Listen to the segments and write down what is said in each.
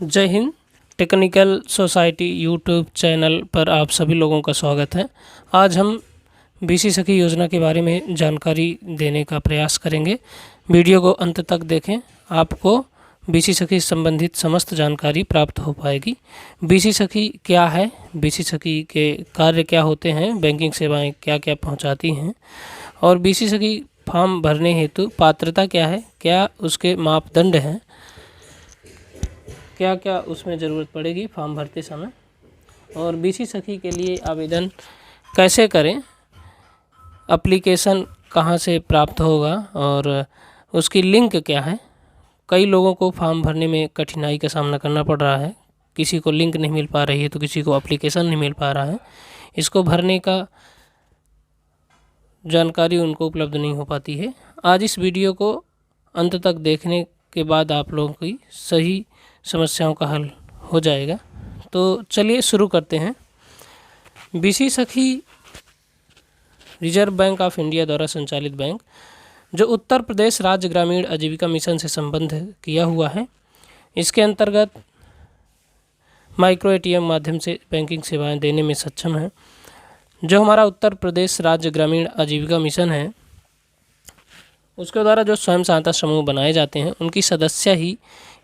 जय Hind. Technical society YouTube channel पर आप सभी लोगों का स्वागत है। आज हम बीसी सखी योजना के बारे में जानकारी देने का प्रयास करेंगे। वीडियो को अंत तक देखें, आपको बीसी सखी संबंधित समस्त जानकारी प्राप्त हो पाएगी। बीसी सखी क्या है, बीसी सखी के कार्य क्या होते हैं, बैंकिंग सेवाएं क्या क्या पहुंचाती हैं और बीसी सखी फॉर्म भरने हेतु पात्रता क्या है, क्या उसके मापदंड हैं, क्या क्या उसमें ज़रूरत पड़ेगी फॉर्म भरते समय, और बीसी सखी के लिए आवेदन कैसे करें, एप्लीकेशन कहाँ से प्राप्त होगा और उसकी लिंक क्या है। कई लोगों को फॉर्म भरने में कठिनाई का सामना करना पड़ रहा है, किसी को लिंक नहीं मिल पा रही है तो किसी को एप्लीकेशन नहीं मिल पा रहा है, इसको भरने का जानकारी उनको उपलब्ध नहीं हो पाती है। आज इस वीडियो को अंत तक देखने के बाद आप लोगों की सही समस्याओं का हल हो जाएगा। तो चलिए शुरू करते हैं। बीसी सखी रिजर्व बैंक ऑफ इंडिया द्वारा संचालित बैंक, जो उत्तर प्रदेश राज्य ग्रामीण आजीविका मिशन से संबंध किया हुआ है। इसके अंतर्गत माइक्रो एटीएम माध्यम से बैंकिंग सेवाएं देने में सक्षम है। जो हमारा उत्तर प्रदेश राज्य ग्रामीण आजीविका मिशन है, उसके द्वारा जो स्वयं सहायता समूह बनाए जाते हैं, उनकी सदस्य ही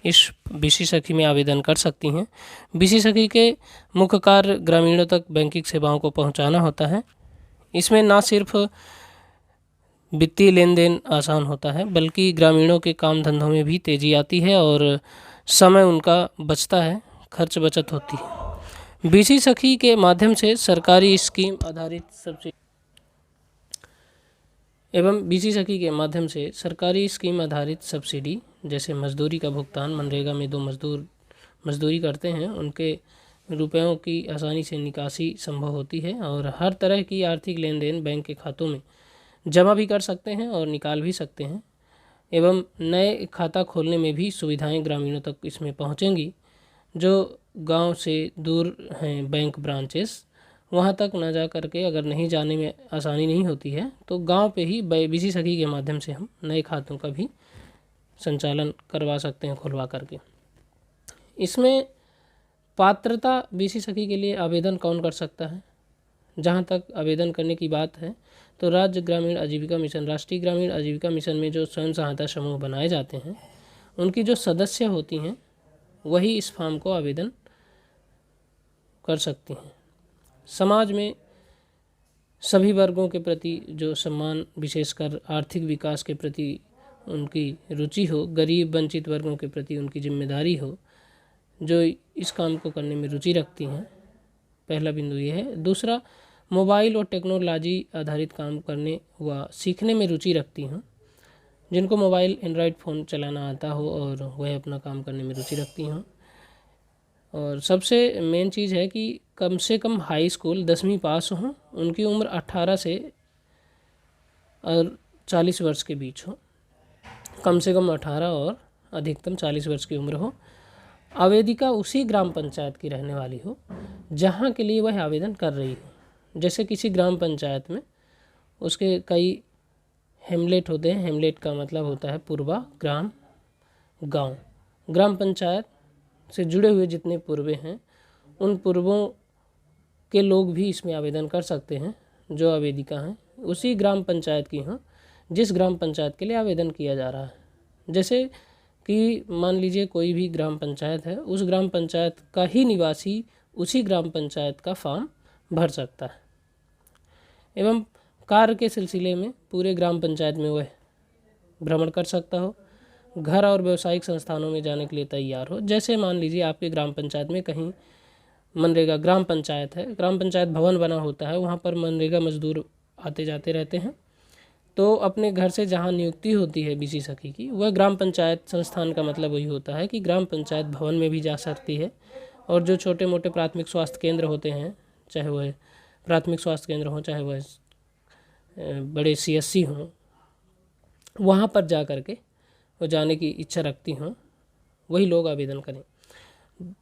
इस बीसी सखी में आवेदन कर सकती हैं। बीसी सखी के मुख्य कार्य ग्रामीणों तक बैंकिंग सेवाओं को पहुंचाना होता है। इसमें ना सिर्फ वित्तीय लेन देन आसान होता है, बल्कि ग्रामीणों के काम धंधों में भी तेजी आती है और समय उनका बचता है, खर्च बचत होती है। बीसी सखी के माध्यम से सरकारी स्कीम आधारित सब्सिडी बीसी सखी के माध्यम से सरकारी स्कीम आधारित सब्सिडी, जैसे मजदूरी का भुगतान, मनरेगा में दो मजदूर मजदूरी करते हैं, उनके रुपयों की आसानी से निकासी संभव होती है और हर तरह की आर्थिक लेन देन बैंक के खातों में जमा भी कर सकते हैं और निकाल भी सकते हैं। एवं नए खाता खोलने में भी सुविधाएं ग्रामीणों तक इसमें पहुंचेंगी। जो गांव से दूर हैं बैंक ब्रांचेस, वहाँ तक ना जा करके अगर नहीं जाने में आसानी नहीं होती है तो गांव पे ही बीसी सखी के माध्यम से हम नए खातों का भी संचालन करवा सकते हैं खुलवा करके। इसमें पात्रता बीसी सखी के लिए आवेदन कौन कर सकता है, जहाँ तक आवेदन करने की बात है तो राज्य ग्रामीण आजीविका मिशन, राष्ट्रीय ग्रामीण आजीविका मिशन में जो स्वयं सहायता समूह बनाए जाते हैं, उनकी जो सदस्य होती हैं वही इस फॉर्म को आवेदन कर सकती हैं। समाज में सभी वर्गों के प्रति जो सम्मान, विशेषकर आर्थिक विकास के प्रति उनकी रुचि हो, गरीब वंचित वर्गों के प्रति उनकी जिम्मेदारी हो, जो इस काम को करने में रुचि रखती हैं, पहला बिंदु ये है। दूसरा, मोबाइल और टेक्नोलॉजी आधारित काम करने व सीखने में रुचि रखती हैं, जिनको मोबाइल एंड्रॉयड फ़ोन चलाना आता हो और वह अपना काम करने में रुचि रखती हों। और सबसे मेन चीज़ है कि कम से कम हाई स्कूल 10वीं पास हों, उनकी उम्र 18 से 40 वर्ष के बीच हो, कम से कम 18 और अधिकतम 40 वर्ष की उम्र हो। आवेदिका उसी ग्राम पंचायत की रहने वाली हो जहाँ के लिए वह आवेदन कर रही हो। जैसे किसी ग्राम पंचायत में उसके कई हेमलेट होते हैं। हेमलेट का मतलब होता है पूर्वा ग्राम, गांव। ग्राम पंचायत से जुड़े हुए जितने पूर्वे हैं, उन पूर्वों के लोग भी इसमें आवेदन कर सकते हैं। जो आवेदिका हैं उसी ग्राम पंचायत की हों जिस ग्राम पंचायत के लिए आवेदन किया जा रहा है। जैसे कि मान लीजिए कोई भी ग्राम पंचायत है, उस ग्राम पंचायत का ही निवासी उसी ग्राम पंचायत का फॉर्म भर सकता है। एवं कार्य के सिलसिले में पूरे ग्राम पंचायत में वह भ्रमण कर सकता हो, घर और व्यावसायिक संस्थानों में जाने के लिए तैयार हो। जैसे मान लीजिए आपके ग्राम पंचायत में कहीं मनरेगा ग्राम पंचायत है, ग्राम पंचायत भवन बना होता है, वहाँ पर मनरेगा मजदूर आते जाते रहते हैं, तो अपने घर से जहाँ नियुक्ति होती है बीसी सखी की, वह ग्राम पंचायत संस्थान का मतलब वही होता है कि ग्राम पंचायत भवन में भी जा सकती है। और जो छोटे मोटे प्राथमिक स्वास्थ्य केंद्र होते हैं, चाहे वह प्राथमिक स्वास्थ्य केंद्र हों, चाहे वह बड़े CSC हों, वहाँ पर जा कर के वो जाने की इच्छा रखती हों, वही लोग आवेदन करें।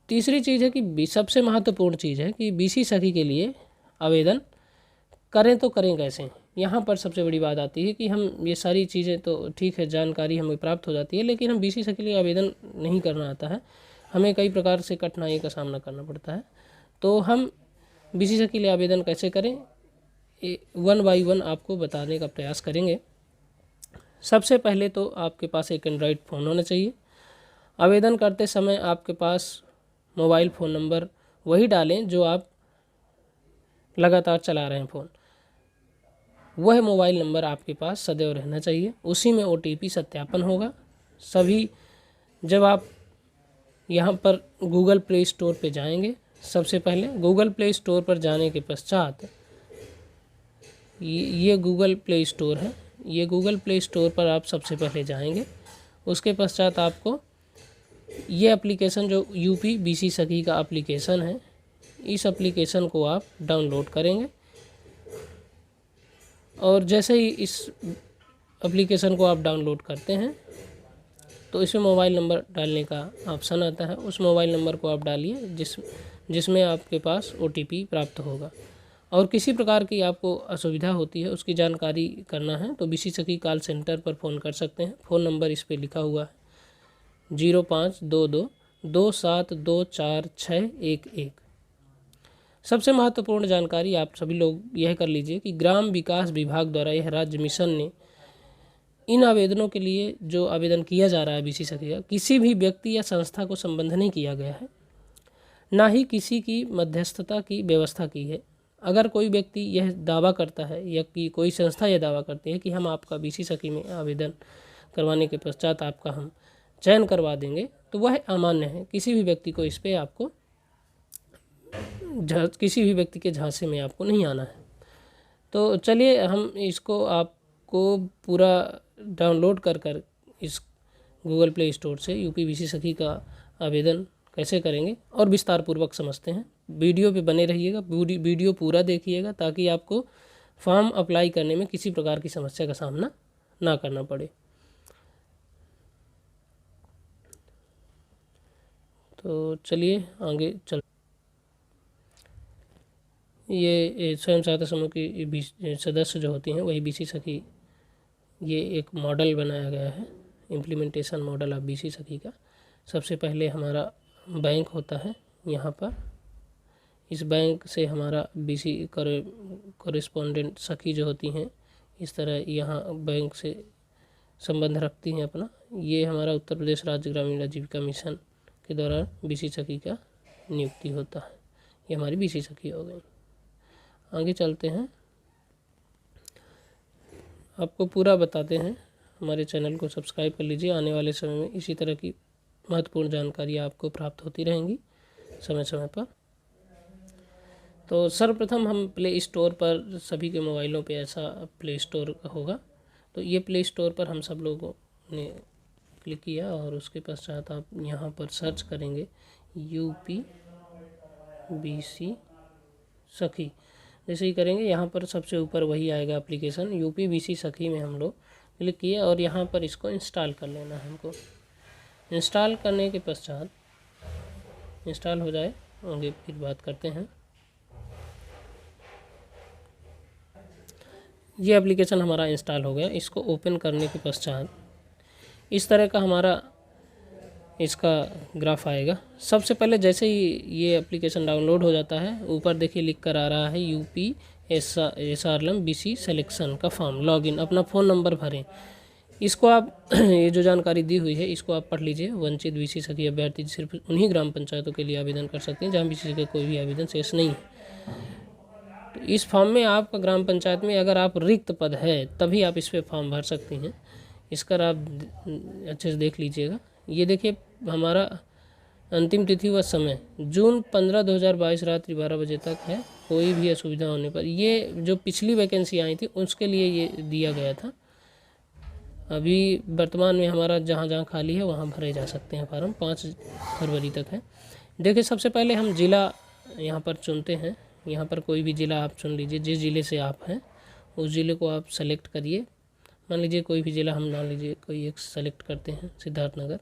तीसरी चीज़ है कि सबसे महत्वपूर्ण चीज़ है कि बीसी सखी के लिए आवेदन करें तो करें कैसे। यहाँ पर सबसे बड़ी बात आती है कि हम ये सारी चीज़ें तो ठीक है, जानकारी हमें प्राप्त हो जाती है, लेकिन हम बीसी सखी के लिए आवेदन नहीं करना आता है। हमें कई प्रकार से कठिनाई का सामना करना पड़ता है। तो हम BC के लिए आवेदन कैसे करें, वन बाई वन आपको बताने का प्रयास करेंगे। सबसे पहले तो आपके पास एक एंड्रॉयड फ़ोन होना चाहिए। आवेदन करते समय आपके पास मोबाइल फ़ोन नंबर वही डालें जो आप लगातार चला रहे हैं फ़ोन, वह मोबाइल नंबर आपके पास सदैव रहना चाहिए। उसी में OTP सत्यापन होगा। सभी जब आप यहाँ पर गूगल प्ले स्टोर पे जाएंगे, सबसे पहले गूगल प्ले स्टोर पर जाने के पश्चात ये गूगल प्ले स्टोर है, ये गूगल प्ले स्टोर पर आप सबसे पहले जाएंगे। उसके पश्चात आपको ये एप्लीकेशन जो UP BC सखी का एप्लीकेशन है, इस एप्लीकेशन को आप डाउनलोड करेंगे। और जैसे ही इस एप्लीकेशन को आप डाउनलोड करते हैं तो इसमें मोबाइल नंबर डालने का ऑप्शन आता है। उस मोबाइल नंबर को आप डालिए जिसमें आपके पास OTP प्राप्त होगा। और किसी प्रकार की आपको असुविधा होती है, उसकी जानकारी करना है तो BC सखी कॉल सेंटर पर फ़ोन कर सकते हैं। फ़ोन नंबर इस पर लिखा हुआ है 0522272461। सबसे महत्वपूर्ण जानकारी आप सभी लोग यह कर लीजिए कि ग्राम विकास विभाग द्वारा यह राज्य मिशन ने इन आवेदनों के लिए जो आवेदन किया जा रहा है BC सखी का, किसी भी व्यक्ति या संस्था को संबंध नहीं किया गया है, ना ही किसी की मध्यस्थता की व्यवस्था की है। अगर कोई व्यक्ति यह दावा करता है या कि कोई संस्था यह दावा करती है कि हम आपका BC सखी में आवेदन करवाने के पश्चात आपका हम चयन करवा देंगे, तो वह अमान्य है। किसी भी व्यक्ति को इस पर आपको किसी भी व्यक्ति के झांसे में आपको नहीं आना है। तो चलिए हम इसको आपको पूरा डाउनलोड कर इस गूगल प्ले स्टोर से UP BC सखी का आवेदन कैसे करेंगे और विस्तार पूर्वक समझते हैं। वीडियो पे बने रहिएगा, वीडियो पूरा देखिएगा ताकि आपको फॉर्म अप्लाई करने में किसी प्रकार की समस्या का सामना ना करना पड़े। तो चलिए आगे चल। ये स्वयं सहायता समूह की सदस्य जो होती हैं वही BC सखी, ये एक मॉडल बनाया गया है, इम्प्लीमेंटेशन मॉडल ऑफ BC सखी का। सबसे पहले हमारा बैंक होता है यहाँ पर, इस बैंक से हमारा BC कॉरेस्पॉन्डेंट सखी जो होती हैं इस तरह यहाँ बैंक से संबंध रखती हैं अपना। ये हमारा उत्तर प्रदेश राज्य ग्रामीण आजीविका मिशन के दौरान BC सखी का नियुक्ति होता है। ये हमारी BC सखी हो गई। आगे चलते हैं, आपको पूरा बताते हैं। हमारे चैनल को सब्सक्राइब कर लीजिए। आने वाले समय में इसी तरह की महत्वपूर्ण जानकारी आपको प्राप्त होती रहेंगी समय समय पर। तो सर्वप्रथम हम प्ले स्टोर पर, सभी के मोबाइलों पे ऐसा प्ले स्टोर होगा, तो ये प्ले स्टोर पर हम सब लोगों ने क्लिक किया और उसके पश्चात आप यहाँ पर सर्च करेंगे UP BC सखी। जैसे ही करेंगे यहाँ पर सबसे ऊपर वही आएगा एप्लीकेशन, UP BC सखी में हम लोग क्लिक किए और यहाँ पर इसको इंस्टॉल कर लेना है हमको। इंस्टॉल करने के पश्चात इंस्टॉल हो जाए आगे फिर बात करते हैं। ये एप्लीकेशन हमारा इंस्टॉल हो गया। इसको ओपन करने के पश्चात इस तरह का हमारा इसका ग्राफ आएगा। सबसे पहले जैसे ही ये एप्लीकेशन डाउनलोड हो जाता है, ऊपर देखिए लिख कर आ रहा है UP SRLM BC सिलेक्शन का फॉर्म, लॉगिन, अपना फ़ोन नंबर भरें। इसको आप ये जो जानकारी दी हुई है इसको आप पढ़ लीजिए। वंचित BC सखी अभ्यर्थी सिर्फ उन्हीं ग्राम पंचायतों के लिए आवेदन कर सकते हैं जहाँ BC का कोई भी आवेदन शेष नहीं है। तो इस फॉर्म में आपका ग्राम पंचायत में अगर आप रिक्त पद है तभी आप इस पर फॉर्म भर सकती हैं। इसका आप अच्छे से देख लीजिएगा। ये देखिए हमारा अंतिम तिथि व समय जून 15, 2022 रात्रि 12 बजे तक है। कोई भी असुविधा होने पर, ये जो पिछली वैकेंसी आई थी उसके लिए ये दिया गया था। अभी वर्तमान में हमारा जहाँ जहाँ खाली है वहाँ भरे जा सकते हैं फॉर्म। 5 फरवरी तक है। देखिए सबसे पहले हम ज़िला यहाँ पर चुनते हैं। यहाँ पर कोई भी ज़िला आप चुन लीजिए, जिस ज़िले से आप हैं उस ज़िले को आप सेलेक्ट करिए। मान लीजिए कोई भी ज़िला, हम मान लीजिए कोई एक सेलेक्ट करते हैं सिद्धार्थनगर।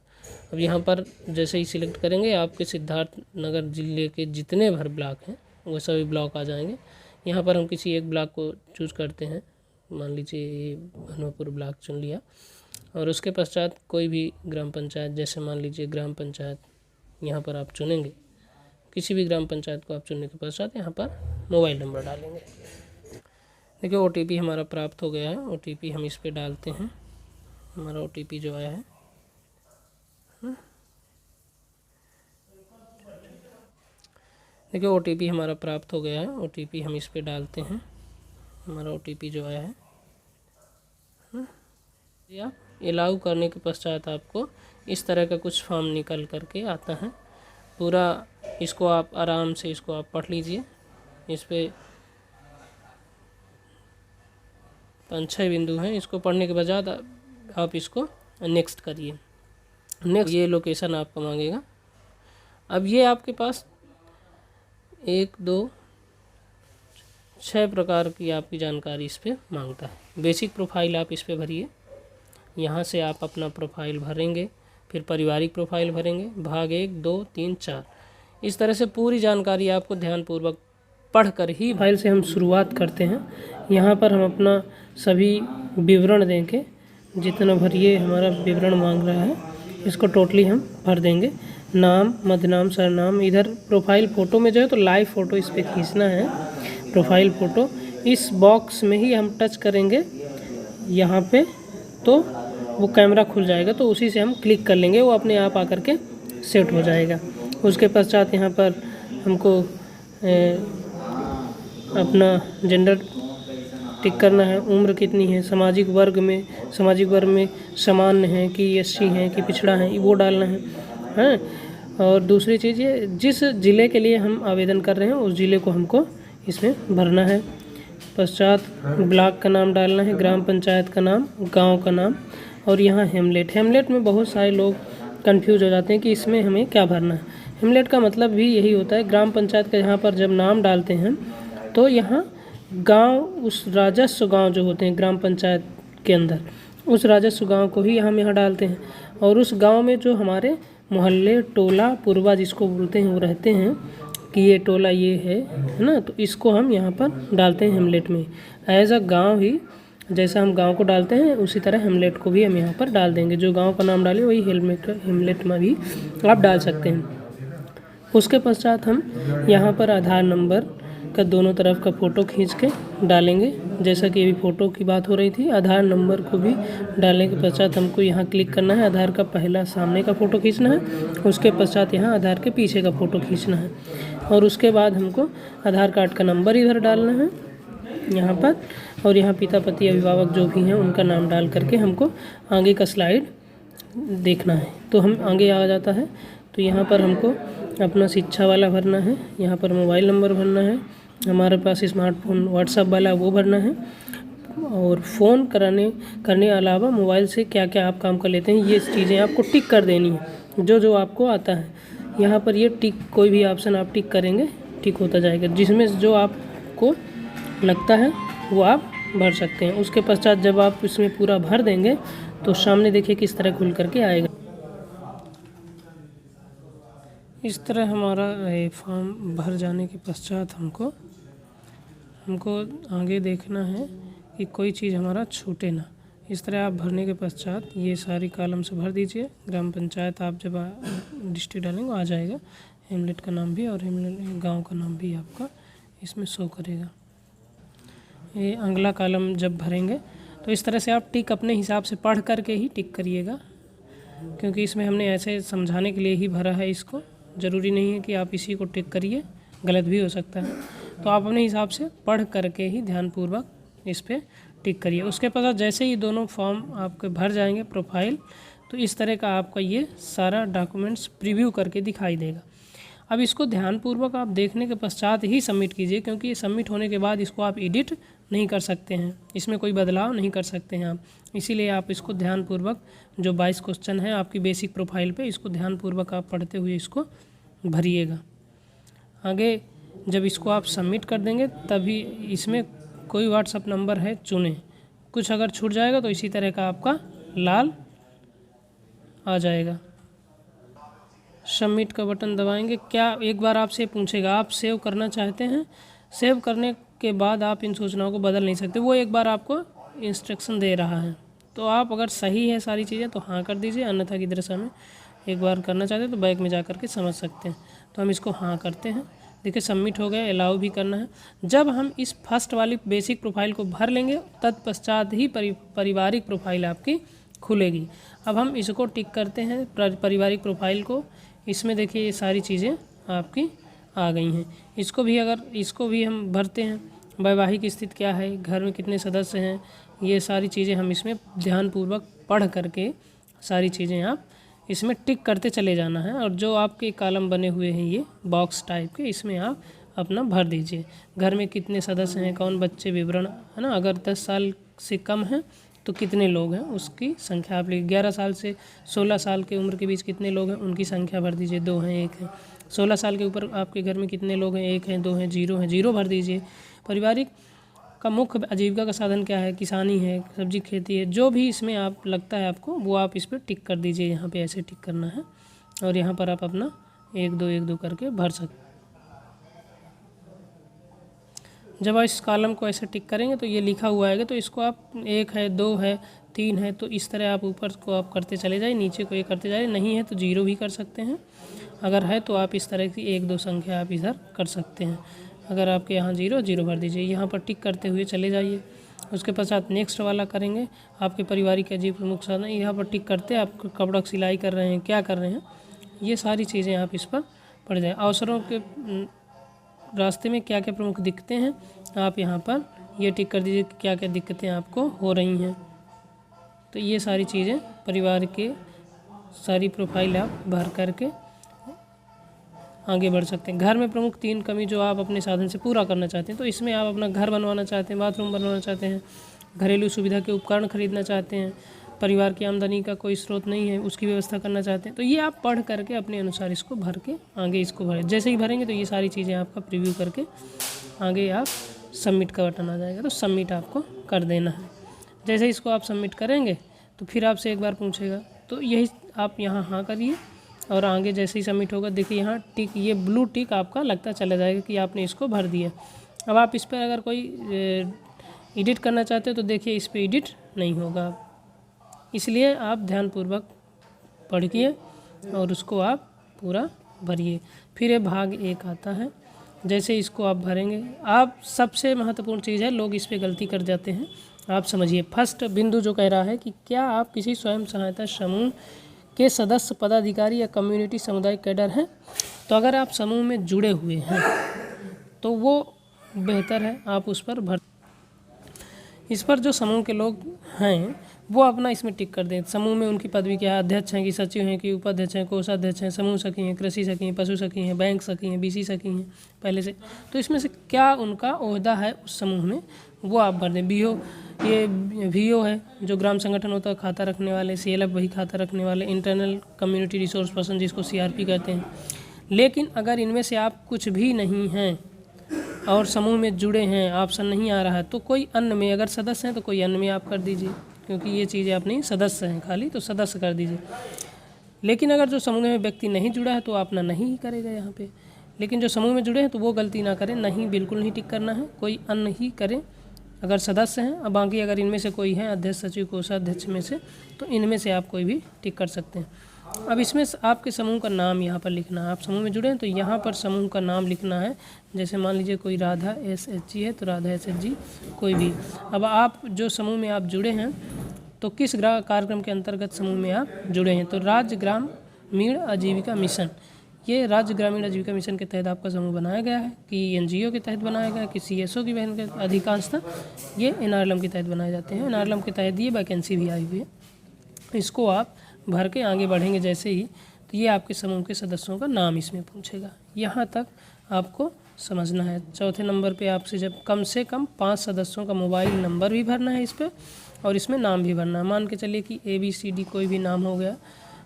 अब यहाँ पर जैसे ही सिलेक्ट करेंगे आपके सिद्धार्थनगर ज़िले के जितने भर ब्लॉक हैं वो सभी ब्लॉक आ जाएंगे। यहाँ पर हम किसी एक ब्लॉक को चूज़ करते हैं, मान लीजिए ये हनुमापुर ब्लॉक चुन लिया। और उसके पश्चात कोई भी ग्राम पंचायत, जैसे मान लीजिए ग्राम पंचायत यहाँ पर आप चुनेंगे, किसी भी ग्राम पंचायत को आप चुनने के पश्चात यहाँ पर मोबाइल नंबर डालेंगे। देखिए OTP हमारा प्राप्त हो गया है। OTP हम इस पे डालते हैं, हमारा OTP जो आया है। देखिए OTP हमारा प्राप्त हो गया है। OTP हम इस पे डालते हैं, हमारा OTP जो आया है। या अलाउ करने के पश्चात आपको इस तरह का कुछ फॉर्म निकल करके आता है। पूरा इसको आप आराम से इसको आप पढ़ लीजिए। इस पे 5-6 बिंदु हैं। इसको पढ़ने के बाद आप इसको नेक्स्ट करिए। नेक्स्ट ये लोकेशन आपको मांगेगा। अब ये आपके पास 1 2 6 प्रकार की आपकी जानकारी इस पे मांगता है। बेसिक प्रोफाइल आप इस पे भरिए। यहाँ से आप अपना प्रोफाइल भरेंगे, फिर पारिवारिक प्रोफाइल भरेंगे, भाग 1 2 3 4। इस तरह से पूरी जानकारी आपको ध्यानपूर्वक पढ़कर ही फाइल से हम शुरुआत करते हैं। यहाँ पर हम अपना सभी विवरण देंगे, जितना भरिए हमारा विवरण मांग रहा है इसको टोटली हम भर देंगे। नाम, मध्यनाम, सरनाम। इधर प्रोफाइल फ़ोटो में जो है तो लाइव फ़ोटो इस पर खींचना है। प्रोफाइल फ़ोटो इस बॉक्स में ही हम टच करेंगे यहाँ पे तो वो कैमरा खुल जाएगा, तो उसी से हम क्लिक कर लेंगे, वो अपने आप आकर के सेट हो जाएगा। उसके पश्चात यहाँ पर हमको अपना जेंडर टिक करना है, उम्र कितनी है, सामाजिक वर्ग में सामान्य है कि SC हैं कि पिछड़ा है, वो डालना है। और दूसरी चीज़ ये, जिस ज़िले के लिए हम आवेदन कर रहे हैं उस ज़िले को हमको इसमें भरना है। पश्चात ब्लॉक का नाम डालना है, ग्राम पंचायत का नाम, गांव का नाम, और यहाँ हेमलेट में बहुत सारे लोग कंफ्यूज हो जाते हैं कि इसमें हमें क्या भरना है। हेमलेट का मतलब भी यही होता है, ग्राम पंचायत का यहाँ पर जब नाम डालते हैं तो यहाँ गांव, उस राजस्व गांव जो होते हैं ग्राम पंचायत के अंदर, उस राजस्व गांव को ही हम यहाँ डालते हैं। और उस गांव में जो हमारे मोहल्ले, टोला, पूर्वा जिसको बोलते हैं वो रहते हैं कि ये टोला ये है ना, तो इसको हम यहाँ पर डालते हैं हेमलेट में। एज अ गाँव ही जैसा हम गांव को डालते हैं उसी तरह हेमलेट को भी हम यहाँ पर डाल देंगे। जो गांव का नाम डालें वही हेमलेट में भी आप डाल सकते हैं। उसके पश्चात हम यहाँ पर आधार नंबर का दोनों तरफ का फ़ोटो खींच के डालेंगे। जैसा कि अभी फ़ोटो की बात हो रही थी, आधार नंबर को भी डालने के पश्चात हमको यहाँ क्लिक करना है। आधार का पहला सामने का फ़ोटो खींचना है, उसके पश्चात यहाँ आधार के पीछे का फ़ोटो खींचना है, और उसके बाद हमको आधार कार्ड का नंबर इधर डालना है यहाँ पर, और यहाँ पिता, पति, अभिभावक जो भी हैं उनका नाम डाल करके हमको आगे का स्लाइड देखना है। तो हम आगे आ जाता है, तो यहाँ पर हमको अपना शिक्षा वाला भरना है, यहाँ पर मोबाइल नंबर भरना है, हमारे पास स्मार्टफोन व्हाट्सएप वाला वो भरना है, और फ़ोन करने अलावा मोबाइल से क्या क्या आप काम कर लेते हैं ये चीज़ें आपको टिक कर देनी है, जो आपको आता है। यहाँ पर ये टिक, कोई भी ऑप्शन आप टिक करेंगे टिक होता जाएगा, जिसमें जो आपको लगता है वो आप भर सकते हैं। उसके पश्चात जब आप इसमें पूरा भर देंगे तो सामने देखिए किस तरह खुल करके आएगा। इस तरह हमारा फॉर्म भर जाने के पश्चात हमको आगे देखना है कि कोई चीज़ हमारा छूटे ना। इस तरह आप भरने के पश्चात ये सारी कॉलम से भर दीजिए। ग्राम पंचायत आप जब डिस्ट्रिक्ट डालेंगे आ जाएगा, हेमलेट का नाम भी और हेमलेट गांव का नाम भी आपका इसमें शो करेगा। ये अगला कॉलम जब भरेंगे तो इस तरह से आप टिक अपने हिसाब से पढ़ करके ही टिक करिएगा, क्योंकि इसमें हमने ऐसे समझाने के लिए ही भरा है इसको। ज़रूरी नहीं है कि आप इसी को टिक करिए, गलत भी हो सकता है। तो आप अपने हिसाब से पढ़ करके ही ध्यानपूर्वक इस पर टिक करिए। उसके बाद जैसे ही दोनों फॉर्म आपके भर जाएंगे प्रोफाइल, तो इस तरह का आपका ये सारा डॉक्यूमेंट्स प्रीव्यू करके दिखाई देगा। अब इसको ध्यानपूर्वक आप देखने के पश्चात ही सबमिट कीजिए, क्योंकि ये सबमिट होने के बाद इसको आप एडिट नहीं कर सकते हैं, इसमें कोई बदलाव नहीं कर सकते हैं आप। इसीलिए आप इसको ध्यानपूर्वक, जो 22 क्वेश्चन है आपकी बेसिक प्रोफाइल पे, इसको ध्यानपूर्वक आप पढ़ते हुए इसको भरिएगा। आगे जब इसको आप सबमिट कर देंगे तभी इसमें कोई व्हाट्सएप नंबर है चुनें, कुछ अगर छूट जाएगा तो इसी तरह का आपका लाल आ जाएगा। सबमिट का बटन दबाएंगे। क्या एक बार आपसे पूछेगा आप सेव करना चाहते हैं? सेव करने के बाद आप इन सूचनाओं को बदल नहीं सकते, वो एक बार आपको इंस्ट्रक्शन दे रहा है। तो आप अगर सही है सारी चीज़ें तो हाँ कर दीजिए, अन्यथा की दशा में एक बार करना चाहते हैं तो बैक में जा कर के समझ सकते हैं। तो हम इसको हाँ करते हैं। देखिए सबमिट हो गया, अलाउ भी करना है। जब हम इस फर्स्ट वाली बेसिक प्रोफाइल को भर लेंगे तत्पश्चात ही पारिवारिक प्रोफाइल आपकी खुलेगी। अब हम इसको टिक करते हैं पारिवारिक प्रोफाइल को। इसमें देखिए ये सारी चीज़ें आपकी आ गई हैं। इसको भी हम भरते हैं। वैवाहिक स्थिति क्या है, घर में कितने सदस्य हैं, ये सारी चीज़ें हम इसमें ध्यानपूर्वक पढ़ करके सारी चीज़ें आप इसमें टिक करते चले जाना है। और जो आपके कॉलम बने हुए हैं ये बॉक्स टाइप के, इसमें आप अपना भर दीजिए। घर में कितने सदस्य हैं, कौन बच्चे, विवरण है ना। अगर 10 साल से कम है तो कितने लोग हैं उसकी संख्या आप लिखिए। 11 साल से 16 साल की उम्र के बीच कितने लोग हैं उनकी संख्या भर दीजिए, 2 हैं, 1 है। 16 साल के ऊपर आपके घर में कितने लोग हैं, 1 हैं, 2 हैं, 0 हैं, 0 भर दीजिए। पारिवारिक का मुख्य आजीविका का साधन क्या है, किसानी है, सब्जी खेती है, जो भी इसमें आप लगता है आपको वो आप इस पर टिक कर दीजिए। यहाँ पे ऐसे टिक करना है और यहाँ पर आप अपना 1 2 करके भर सकते। जब आप इस कॉलम को ऐसे टिक करेंगे तो ये लिखा हुआ आएगा, तो इसको आप 1 है, 2 है, 3 है, तो इस तरह आप ऊपर को आप करते चले जाइए, नीचे को ये करते जाइए। नहीं है तो 0 भी कर सकते हैं। अगर है तो आप इस तरह की 1 2 संख्या आप इधर कर सकते हैं। अगर आपके यहाँ 0 भर दीजिए, यहाँ पर टिक करते हुए चले जाइए। उसके पश्चात नेक्स्ट वाला करेंगे, आपके पारिवारिक अजीब प्रमुख साधन, यहाँ पर टिक करते आप कपड़ा सिलाई कर रहे हैं, क्या कर रहे हैं, ये सारी चीज़ें आप इस पर पढ़ जाएँ। अवसरों के रास्ते में क्या क्या प्रमुख दिक्कतें हैं आप यहाँ पर ये टिक कर दीजिए कि क्या क्या दिक्कतें आपको हो रही हैं। तो ये सारी चीज़ें परिवार के सारी प्रोफाइल आप भर करके आगे बढ़ सकते हैं। घर में प्रमुख 3 कमी जो आप अपने साधन से पूरा करना चाहते हैं, तो इसमें आप अपना घर बनवाना चाहते हैं, बाथरूम बनवाना चाहते हैं, घरेलू सुविधा के उपकरण खरीदना चाहते हैं, परिवार की आमदनी का कोई स्रोत नहीं है उसकी व्यवस्था करना चाहते हैं, तो ये आप पढ़ करके अपने अनुसार इसको भर के आगे इसको भरें। जैसे ही भरेंगे तो ये सारी चीज़ें आपका प्रीव्यू करके आगे आप सबमिट का बटन आ जाएगा, तो सबमिट आपको कर देना है। जैसे इसको आप सबमिट करेंगे तो फिर आपसे एक बार पूछेगा, तो यही आप यहाँ हाँ करिए और आगे जैसे ही सबमिट होगा देखिए यहाँ टिक, ये ब्लू टिक आपका लगता चला जाएगा कि आपने इसको भर दिया। अब आप इस पर अगर कोई एडिट करना चाहते हो तो देखिए इस पर एडिट नहीं होगा, इसलिए आप ध्यानपूर्वक पढ़िए और उसको आप पूरा भरिए। फिर ये भाग 1 आता है, जैसे इसको आप भरेंगे, आप सबसे महत्वपूर्ण चीज़ है, लोग इस पे गलती कर जाते हैं। आप समझिए फर्स्ट बिंदु जो कह रहा है कि क्या आप किसी स्वयं सहायता समूह के सदस्य, पदाधिकारी या कम्युनिटी समुदाय कैडर हैं। तो अगर आप समूह में जुड़े हुए हैं तो वो बेहतर है आप उस पर भर। इस पर जो समूह के लोग हैं वो अपना इसमें टिक कर दें। समूह में उनकी पदवी क्या है, अध्यक्ष हैं कि सचिव हैं कि उपाध्यक्ष हैं, कोषाध्यक्ष हैं, समूह सखी हैं, कृषि सखी हैं, पशु सखी हैं, बैंक सखी हैं, बीसी सखी हैं पहले से। तो इसमें से क्या उनका ओहदा है उस समूह में वो आप भर दें। बीओ, ये वीओ है जो ग्राम संगठन होता है, खाता रखने वाले, सीएलएफ वही खाता रखने वाले, इंटरनल कम्युनिटी रिसोर्स पर्सन जिसको सीआरपी कहते हैं। लेकिन अगर इनमें से आप कुछ भी नहीं हैं और समूह में जुड़े हैं, ऑप्शन नहीं आ रहा है, तो कोई अन्य में, अगर सदस्य हैं तो कोई अन्य में आप कर दीजिए, क्योंकि ये चीज़ें आप नहीं सदस्य हैं खाली, तो सदस्य कर दीजिए। लेकिन अगर जो समूह में व्यक्ति नहीं जुड़ा है तो अपना नहीं ही करेगा यहाँ पे। लेकिन जो समूह में जुड़े हैं तो वो गलती ना करें, नहीं बिल्कुल नहीं टिक करना है, कोई अन्य ही करें अगर सदस्य हैं। अब बाकी अगर इनमें से कोई है अध्यक्ष, सचिव, कोषाध्यक्ष में से, तो इनमें से आप कोई भी टिक कर सकते हैं। अब इसमें आपके समूह का नाम यहाँ पर लिखना है। आप समूह में जुड़े हैं तो यहाँ पर समूह का नाम लिखना है। जैसे मान लीजिए कोई राधा SHG है तो राधा SHG कोई भी। अब आप जो समूह में आप जुड़े हैं तो किस कार्यक्रम के अंतर्गत समूह में आप जुड़े हैं, तो राज्य ग्रामीण आजीविका मिशन, ये राज्य ग्रामीण आजीविका मिशन के तहत आपका समूह बनाया गया है कि NGO के तहत बनाया गया है कि CSO की बहन के अधिकांशतः ये NRLM के तहत बनाए जाते हैं। NRLM के तहत ये वैकेंसी भी आई हुई है। इसको आप भर के आगे बढ़ेंगे जैसे ही, तो ये आपके समूह के सदस्यों का नाम इसमें पूछेगा। यहाँ तक आपको समझना है। चौथे नंबर पे आपसे जब कम से कम 5 सदस्यों का मोबाइल नंबर भी भरना है इस पर, और इसमें नाम भी भरना है। मान के चलिए कि ABCD कोई भी नाम हो गया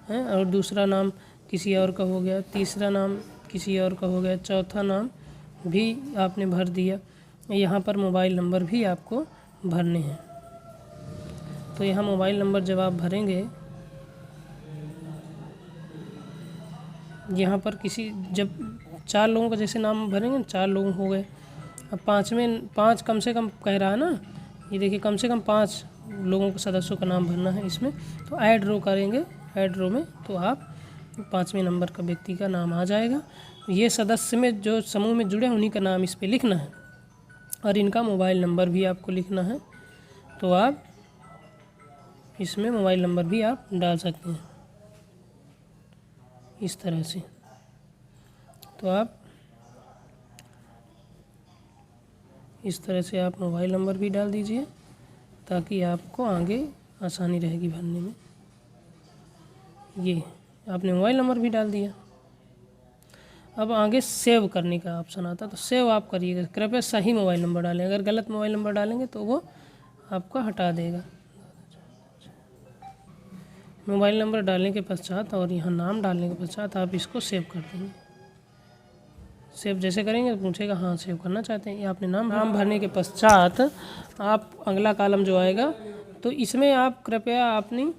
है, और दूसरा नाम किसी और का हो गया, तीसरा नाम किसी और का हो गया, चौथा नाम भी आपने भर दिया। यहाँ पर मोबाइल नंबर भी आपको भरने हैं। तो यहाँ मोबाइल नंबर जब आप भरेंगे, यहाँ पर किसी जब 4 लोगों का जैसे नाम भरेंगे, 4 लोग हो गए। अब 5 कम से कम कह रहा है ना, ये देखिए कम से कम 5 लोगों के सदस्यों का नाम भरना है इसमें। तो ऐड रो करेंगे, ऐड रो में तो आप 5वें नंबर का व्यक्ति का नाम आ जाएगा। ये सदस्य में जो समूह में जुड़े उन्हीं का नाम इस पे लिखना है और इनका मोबाइल नंबर भी आपको लिखना है। तो आप इसमें मोबाइल नंबर भी आप डाल सकते हैं इस तरह से। तो आप इस तरह से आप मोबाइल नंबर भी डाल दीजिए ताकि आपको आगे आसानी रहेगी भरने में। ये आपने मोबाइल नंबर भी डाल दिया। अब आगे सेव करने का ऑप्शन आता है, तो सेव आप करिएगा। कृपया सही मोबाइल नंबर डालें, अगर गलत मोबाइल नंबर डालेंगे तो वो आपका हटा देगा। मोबाइल नंबर डालने के पश्चात और यहाँ नाम डालने के पश्चात आप इसको सेव कर देंगे। सेव जैसे करेंगे तो पूछेगा हाँ सेव करना चाहते हैं। ये आपने नाम भरने के पश्चात आप अगला कॉलम जो आएगा तो इसमें आप कृपया अपनी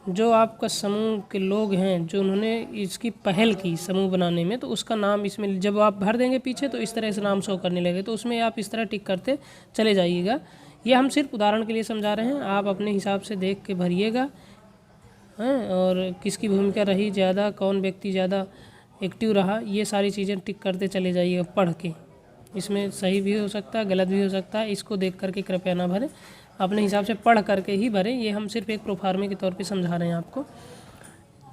जो आपका समूह के लोग हैं जो उन्होंने इसकी पहल की समूह बनाने में, तो उसका नाम इसमें जब आप भर देंगे पीछे तो इस तरह से नाम शो करने लगे, तो उसमें आप इस तरह टिक करते चले जाइएगा। ये हम सिर्फ उदाहरण के लिए समझा रहे हैं, आप अपने हिसाब से देख के भरिएगा हैं। और किसकी भूमिका रही ज़्यादा, कौन व्यक्ति ज़्यादा एक्टिव रहा, ये सारी चीज़ें टिक करते चले जाइएगा पढ़ के। इसमें सही भी हो सकता है, गलत भी हो सकता है, इसको देख करके कृपया ना भरें, अपने हिसाब से पढ़ करके ही भरें। ये हम सिर्फ एक प्रोफार्मे के तौर पे समझा रहे हैं आपको,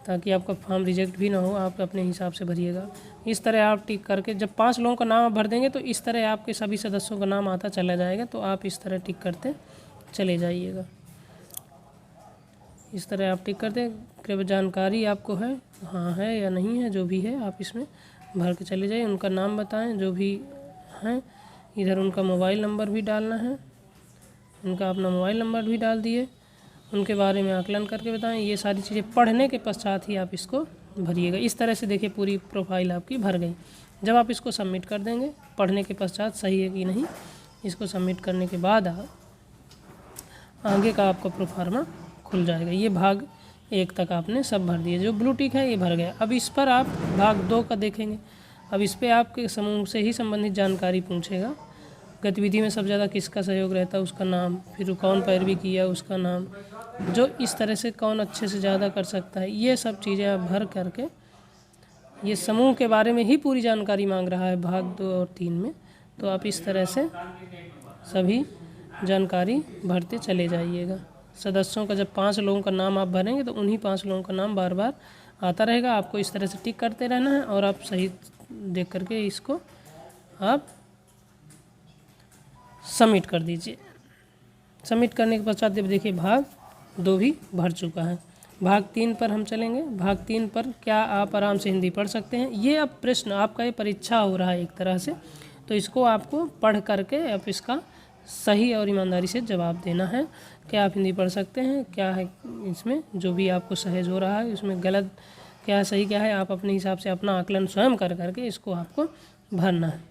ताकि आपका फॉर्म रिजेक्ट भी ना हो। आप अपने हिसाब से भरिएगा। इस तरह आप टिक करके जब 5 लोगों का नाम आप भर देंगे तो इस तरह आपके सभी सदस्यों का नाम आता चला जाएगा। तो आप इस तरह टिक करते चले जाइएगा। इस तरह आप टिक करते, कृपया जानकारी आपको है हाँ है या नहीं है, जो भी है आप इसमें भर के चले जाइए। उनका नाम बताएं जो भी हैं, इधर उनका मोबाइल नंबर भी डालना है, उनका अपना मोबाइल नंबर भी डाल दिए, उनके बारे में आकलन करके बताएं। ये सारी चीज़ें पढ़ने के पश्चात ही आप इसको भरिएगा। इस तरह से देखिए पूरी प्रोफाइल आपकी भर गई। जब आप इसको सबमिट कर देंगे पढ़ने के पश्चात सही है कि नहीं, इसको सबमिट करने के बाद आगे का आपका प्रोफार्मा खुल जाएगा। ये भाग 1 तक आपने सब भर दिए, जो ब्लू टिक है ये भर गया। अब इस पर आप भाग 2 का देखेंगे। अब इस पर आपके समूह से ही संबंधित जानकारी पूछेगा। गतिविधि में सबसे ज़्यादा किसका सहयोग रहता है उसका नाम, फिर कौन पैरवी किया उसका नाम, जो इस तरह से कौन अच्छे से ज़्यादा कर सकता है, ये सब चीज़ें आप भर करके, ये समूह के बारे में ही पूरी जानकारी मांग रहा है भाग 2 और 3 में। तो आप इस तरह से सभी जानकारी भरते चले जाइएगा। सदस्यों का जब 5 लोगों का नाम आप भरेंगे तो उन्हीं 5 लोगों का नाम बार बार आता रहेगा। आपको इस तरह से टिक करते रहना है और आप सही देख करके इसको आप सबमिट कर दीजिए। सबमिट करने के पश्चात जब देखिए भाग 2 भी भर चुका है। भाग 3 पर हम चलेंगे। भाग 3 पर क्या आप आराम से हिंदी पढ़ सकते हैं? ये अब प्रश्न आपका ये परीक्षा हो रहा है एक तरह से, तो इसको आपको पढ़ करके अब इसका सही और ईमानदारी से जवाब देना है। क्या आप हिंदी पढ़ सकते हैं, क्या है इसमें जो भी आपको सहज हो रहा है, इसमें गलत क्या है सही क्या है, आप अपने हिसाब से अपना आकलन स्वयं कर करके इसको आपको भरना है।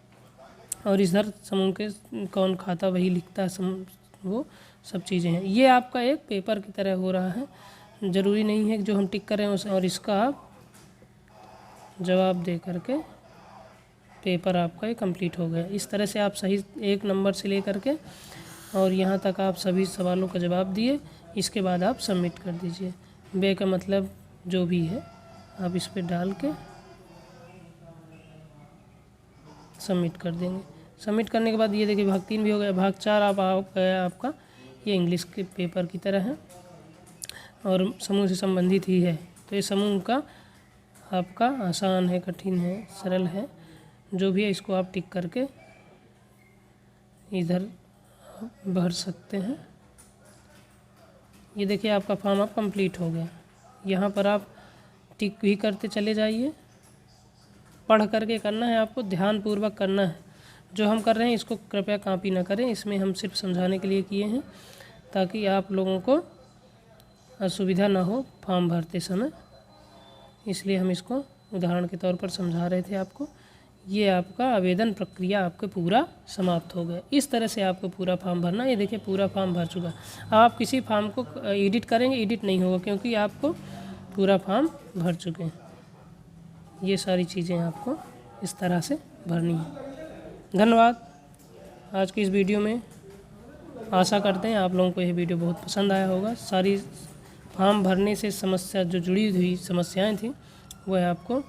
और इधर समूह के कौन खाता वही लिखता है समूह, वो सब चीज़ें हैं। ये आपका एक पेपर की तरह हो रहा है, ज़रूरी नहीं है कि जो हम टिक कर रहे हैं और इसका आप जवाब दे करके पेपर आपका ये कंप्लीट हो गया। इस तरह से आप सही 1 नंबर से ले करके और यहाँ तक आप सभी सवालों का जवाब दिए। इसके बाद आप सबमिट कर दीजिए। बे का मतलब जो भी है आप इस पर डाल के सबमिट कर देंगे। सबमिट करने के बाद ये देखिए भाग 3 भी हो गया। भाग 4 आप गया आपका, ये इंग्लिश के पेपर की तरह है और समूह से संबंधित ही है। तो ये समूह का आपका आसान है, कठिन है, सरल है, जो भी है इसको आप टिक करके इधर भर सकते हैं। ये देखिए आपका फॉर्म अब कंप्लीट हो गया। यहाँ पर आप टिक भी करते चले जाइए। पढ़ करके करना है, आपको ध्यानपूर्वक करना है। जो हम कर रहे हैं इसको कृपया कॉपी ना करें, इसमें हम सिर्फ समझाने के लिए किए हैं ताकि आप लोगों को असुविधा ना हो फॉर्म भरते समय, इसलिए हम इसको उदाहरण के तौर पर समझा रहे थे आपको। ये आपका आवेदन प्रक्रिया आपका पूरा समाप्त हो गया। इस तरह से आपको पूरा फॉर्म भरना। ये देखिए पूरा फॉर्म भर चुका। अब आप किसी फॉर्म को एडिट करेंगे, एडिट नहीं होगा क्योंकि आपको पूरा फॉर्म भर चुके हैं। ये सारी चीज़ें आपको इस तरह से भरनी है। धन्यवाद। आज की इस वीडियो में आशा करते हैं आप लोगों को यह वीडियो बहुत पसंद आया होगा। सारी फॉर्म भरने से समस्या जो जुड़ी हुई समस्याएं थी वह आपको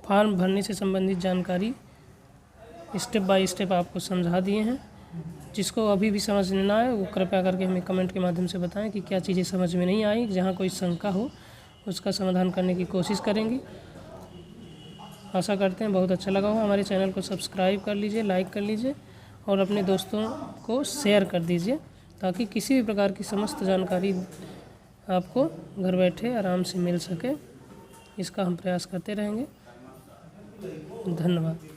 फॉर्म भरने से संबंधित जानकारी स्टेप बाय स्टेप आपको समझा दिए हैं। जिसको अभी भी समझ में ना आए वो कृपया करके हमें कमेंट के माध्यम से बताएं कि क्या चीज़ें समझ में नहीं आई। जहाँ कोई शंका हो उसका समाधान करने की कोशिश करेंगे। आशा करते हैं बहुत अच्छा लगा हो। हमारे चैनल को सब्सक्राइब कर लीजिए, लाइक कर लीजिए और अपने दोस्तों को शेयर कर दीजिए, ताकि किसी भी प्रकार की समस्त जानकारी आपको घर बैठे आराम से मिल सके। इसका हम प्रयास करते रहेंगे। धन्यवाद।